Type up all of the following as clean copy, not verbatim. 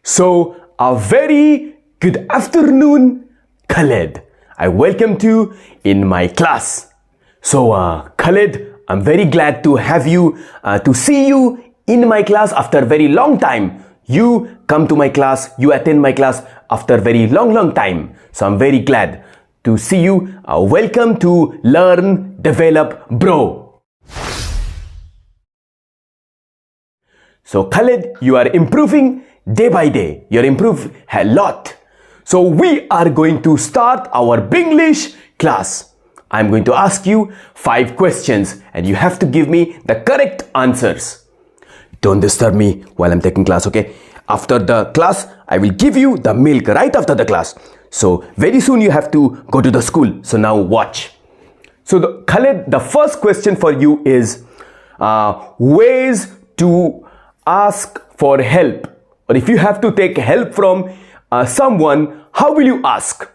So, a very good afternoon, Khaled. I welcome you in my class. So, Khaled, I'm very glad to have you, to see you in my class after a very long time. You come to my class, you attend my class after a very long time. So, I'm very glad to see you. Welcome to Learn, Develop, Bro. So, Khaled, you are improving day by day. You're improving a lot. So we are going to start our Binglish class. I'm going to ask you 5 questions and you have to give me the correct answers. Don't disturb me while I'm taking class, okay? After the class, I will give you the milk right after the class. So very soon you have to go to the school. So now watch. So Khaled, the first question for you is ways to ask for help. Or if you have to take help from someone, how will you ask?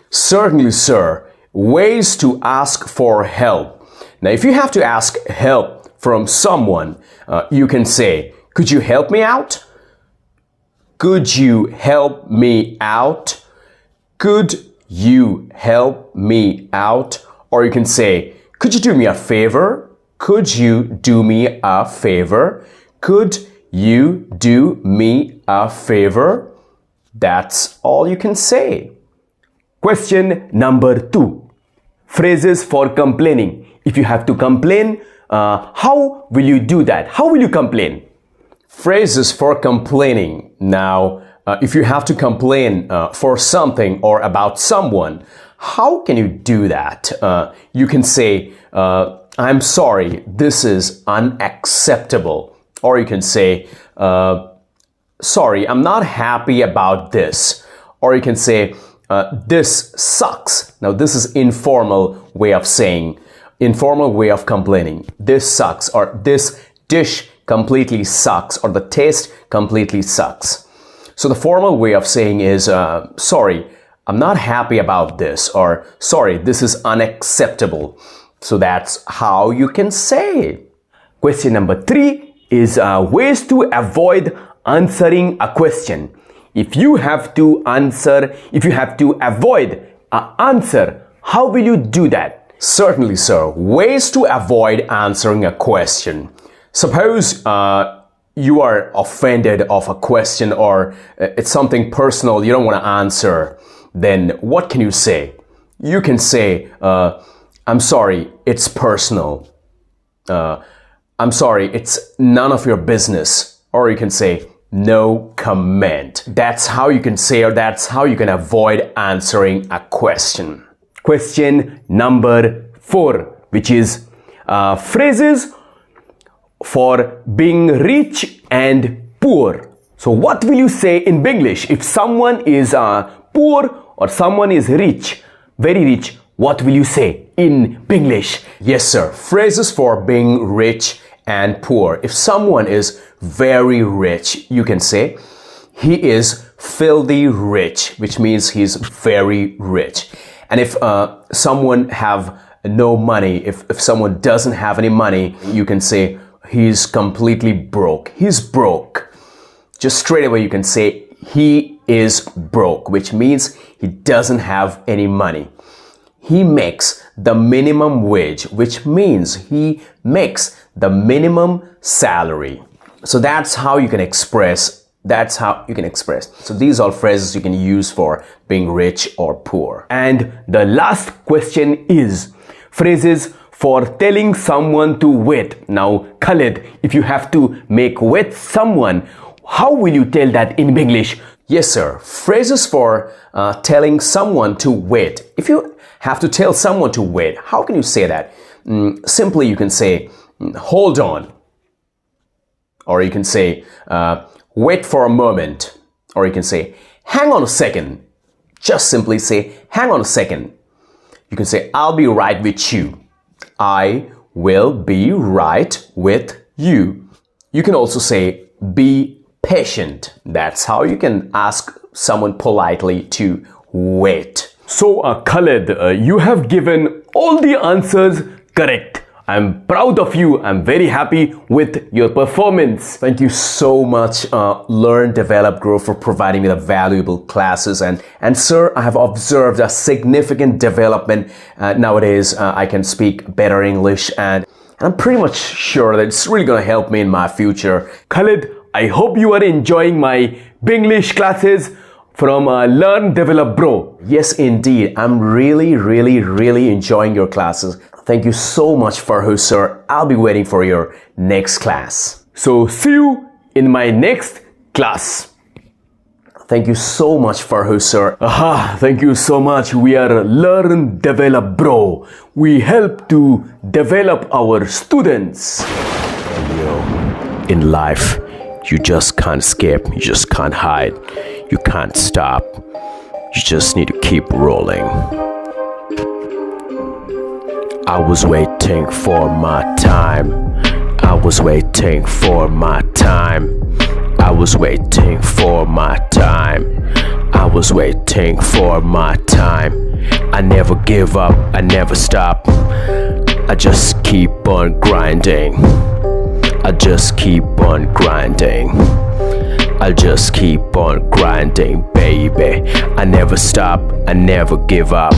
Certainly, sir. Ways to ask for help. Now, if you have to ask help from someone, you can say, could you help me out? Could you help me out? Could you help me out? Or you can say, could you do me a favor? Could you do me a favor? Could you do me a favor? That's all you can say. Question number 2. Phrases for complaining. If you have to complain, how will you do that? How will you complain? Phrases for complaining. Now, if you have to complain for something or about someone, how can you do that? You can say, I'm sorry, this is unacceptable. Or you can say, sorry, I'm not happy about this. Or you can say, this sucks. Now, this is informal way of saying, informal way of complaining. This sucks, or this dish completely sucks, or the taste completely sucks. So the formal way of saying is, sorry, I'm not happy about this, or sorry, this is unacceptable. So that's how you can say. Question number 3 is ways to avoid answering a question. If you have to avoid an answer, how will you do that? Certainly, sir. Ways to avoid answering a question. Suppose you are offended of a question, or it's something personal you don't want to answer. Then what can you say? You can say, I'm sorry, it's personal. I'm sorry, it's none of your business. Or you can say, no comment. That's how you can say, or that's how you can avoid answering a question. Question number 4, which is phrases for being rich and poor. So what will you say in Binglish? If someone is poor or someone is rich, very rich, what will you say in Binglish? Yes, sir. Phrases for being rich and poor. If someone is very rich, you can say, he is filthy rich, which means he's very rich. And if someone have no money, if someone doesn't have any money, you can say, he's completely broke. He's broke. Just straight away you can say, he is broke, which means he doesn't have any money. He makes the minimum wage, which means he makes the minimum salary. So that's how you can express. So these are phrases you can use for being rich or poor. And the last question is phrases for telling someone to wait. Now, Khaled, if you have to make wait someone, how will you tell that in English? Yes, sir. Phrases for telling someone to wait. If you have to tell someone to wait, how can you say that? Simply, you can say, hold on. Or you can say, wait for a moment. Or you can say, hang on a second. Just simply say, hang on a second. You can say, I'll be right with you. I will be right with you. You can also say, be patient. That's how you can ask someone politely to wait. So, Khaled, you have given all the answers correct. I'm proud of you. I'm very happy with your performance. Thank you so much, Learn, Develop, Grow, for providing me the valuable classes. And sir, I have observed a significant development. Nowadays, I can speak better English, and I'm pretty much sure that it's really going to help me in my future. Khalid, I hope you are enjoying my Binglish classes from Learn, Develop, Grow. Yes, indeed. I'm really enjoying your classes. Thank you so much, Firoz, sir. I'll be waiting for your next class. So see you in my next class. Thank you so much, Firoz, sir. Aha, thank you so much. We are Learn, Develop, Grow. We help to develop our students. In life, you just can't escape. You just can't hide. You can't stop. You just need to keep rolling. I was waiting for my time. I was waiting for my time. I was waiting for my time. I was waiting for my time. I never give up. I never stop. I just keep on grinding. I just keep on grinding. I'll just keep on grinding, baby. I never stop. I never give up.